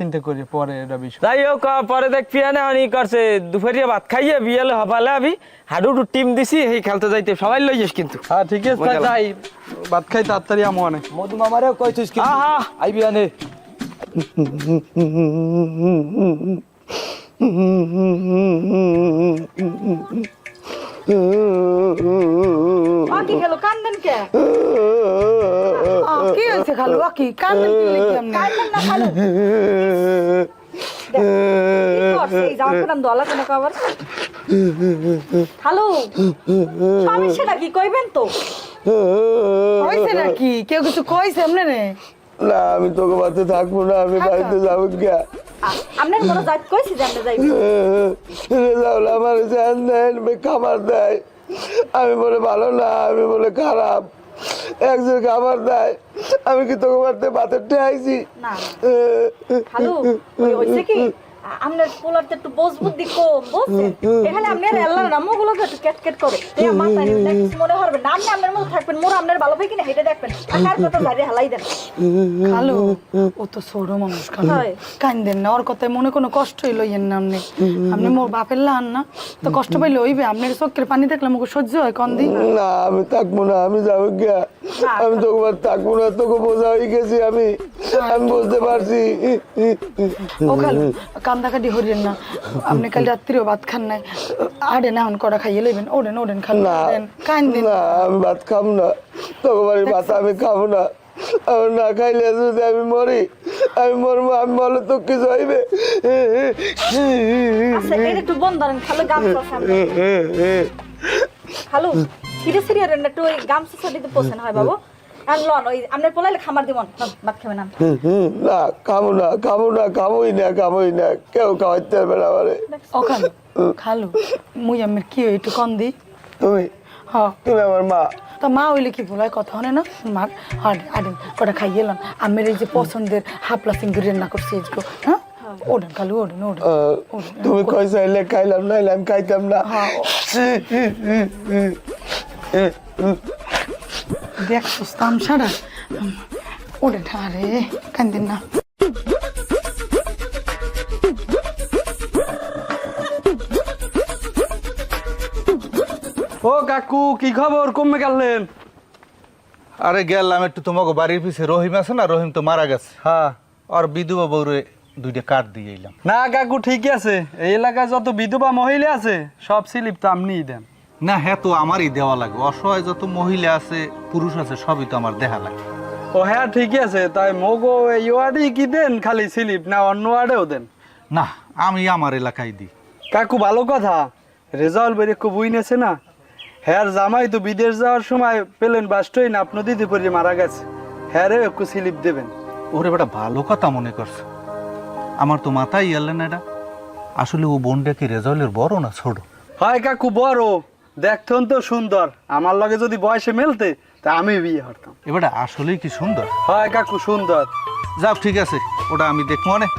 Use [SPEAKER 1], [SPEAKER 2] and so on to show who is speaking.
[SPEAKER 1] চিন্তা করি পরে এটা বিষয়।
[SPEAKER 2] যাই হোক পরে দেখ পিয়ানে অনেক করছে দুপুরিয়া ভাত খাইয়ে বিয়ালে হবালে আমি হাডুডু টিম দিছি এই খেলতে যাইতে সবাই লই যাস কিন্তু।
[SPEAKER 1] হ্যাঁ ঠিক আছে
[SPEAKER 2] মজা
[SPEAKER 1] যাই ভাত খাই তাড়াতাড়ি আমো অনেক।
[SPEAKER 3] মধু মামারেও কইছিস কি
[SPEAKER 2] আহা
[SPEAKER 3] আইবি আনে
[SPEAKER 4] কি হলো কান্দেন কে?
[SPEAKER 5] কি হয়েছে খালু কি কান্দেন কি লিখি আপনি?
[SPEAKER 4] কান্দেন না খালু। কি করছে এই জামা পরান দলা কেন কভার? খালু সমস্যাটা কি কইবেন তো?
[SPEAKER 5] হয়েছে নাকি কেউ কিছু কইছে আপনি রে?
[SPEAKER 6] না আমি তোকে বাড়িতে থাকবো না, আমি বাড়িতে যাবো গিয়া।
[SPEAKER 4] আপনার মনে যাইত কইছি যে আপনি যাইবেন।
[SPEAKER 6] রেজাউল আমার জ্ঞান দেন, খাবার দেয়, আমি বলে ভালো না, আমি বলে খারাপ, একজন খাবার দেয়, আমি কি তোকে বাড়িতে ভাতের ঠেয়াইছি?
[SPEAKER 4] না খালু হইছে কি আপনার পোলারতে একটু বোঝ বুদ্ধি কম বুঝছেন, এখানে আপনার আল্লাহর নামগুলোকে একটু ক্যাটকেট করে এই মাথা নিয়ে কিছু মনে হবে না, আপনি আপনার মতো থাকবেন, মোর আপনার ভালো হয় কিনা হেঁটে দেখবেন, আর কথা জারি হালাই দেন।
[SPEAKER 5] খালু ও তো ছোট মানুষ খালু,
[SPEAKER 4] হয়।
[SPEAKER 5] কান্দেন না, ওর কথায় মনে কোনো কষ্টই লইয়েন না আপনি। আপনি মোর বাপের লান না তো কষ্ট পাইলে হইবে, আপনার চোখের পানি দেখলে আমাকে সহ্য হয় কন্দি?
[SPEAKER 6] না আমি থাকবো না, আমি যাবো গিয়া, আমি তোকে বাড়িতে থাকবো না, তোকে বোঝা হয়ে গেছি আমি বুঝতে পারছি।
[SPEAKER 5] ও খালু কান্দাকাটি হরিয়েন না, আপনি কাল রাত্রিও ভাত খান নাই, আড়েন এখন কড়া খাইয়ে লইবেন, ওড়েন ওড়েন খালু
[SPEAKER 6] না
[SPEAKER 5] ওড়েন, কান্দেন
[SPEAKER 6] না আমি ভাত খাবো না, তোকে বাড়ির ভাত আমি খাবো না, আমি না খাইলে যদি আমি মরি, আমি মরবো, আমি বলে তো কিছু হইবে?
[SPEAKER 4] আচ্ছা এটা একটু বন্ধ করেন খালু, গামছা সামনে খালু সিরিয়াস সিরিয়াস একটু ওই গামছা সাথে পোষণ হয় বাবু, আর লন ওই আপনার পোলাইলে খামার দিমন ভাত খাবেন না।
[SPEAKER 6] না খাবো না, খাবো না, খাবোই না, খাবোই না, কেউ খাওয়াইতে পারবে না আমারে।
[SPEAKER 5] ও খালু খালু মুই আমার কি একটু কন্দি?
[SPEAKER 6] তুমি
[SPEAKER 5] হ্যাঁ
[SPEAKER 6] তুমি আমার মা।
[SPEAKER 5] তা মা হইলে কি ভুলায় কথা হয় না, মা আডেন কটা খাইয়ে এলাম, আমের এই যে পছন্দের হাপলা সিঙ্গুর রান্না করছি আজকে, হ্যাঁ ওডেন খালু ওডেন ওডেন।
[SPEAKER 6] তুমি কই চাইলে খাইলাম, নাইলে আমি খাইতাম না।
[SPEAKER 5] দেখছো তামসারা ওডেন, আরে কান্দেন না।
[SPEAKER 1] ও কাকু কি খবর, কমে গেলেন?
[SPEAKER 7] আরে গেলাম একটু তোমাকে বাড়ির পিছে রহিম আছে না, রহিম তো মারা গেছে,
[SPEAKER 1] হ্যাঁ
[SPEAKER 7] আর বিধবা বউরে দুইটা কাঠ দিয়ে এলাম।
[SPEAKER 1] না কাকু ঠিকই আছে, এই এলাকায় যত বিধবা মহিলা আছে সব স্লিপ তো আপনিই দেন।
[SPEAKER 7] না হ্যাঁ তো আমারই দেওয়া লাগে, অসহায় যত মহিলা আছে পুরুষ আছে সবই তো আমার দেখা লাগে।
[SPEAKER 1] ও হ্যাঁ ঠিকই আছে, তাই মগো এই ওয়ার্ডেই কি দেন খালি স্লিপ, না অন্য ওয়ার্ডেও দেন?
[SPEAKER 7] না আমি আমার এলাকায় দিই।
[SPEAKER 1] কাকু ভালো কথা, রেজাল্ট বেরিয়ে খুব উইনেছে না, হ্যার জামাই তো বিদেশ যাওয়ার সময় পেলেন বাস্টই না আপনি দিতে পারি মারা গেছে, হ্যারে একটু স্লিপ দেবেন।
[SPEAKER 7] ওরে বেটা ভালো কথা মনে করছে, আমার তো মাথায় এলেন এটা। আসলে ও বোনটা কি রেজাল্টের বড় না ছোট?
[SPEAKER 1] হয় কাকু বড়, দেখতেন তো সুন্দর, আমার লগে যদি বয়সে মেলতে তা আমি বিয়ে করতাম।
[SPEAKER 7] এবারে আসলেই কি সুন্দর।
[SPEAKER 1] হয় কাকু সুন্দর।
[SPEAKER 7] যাক ঠিক আছে, ওটা আমি দেখবো অনেক।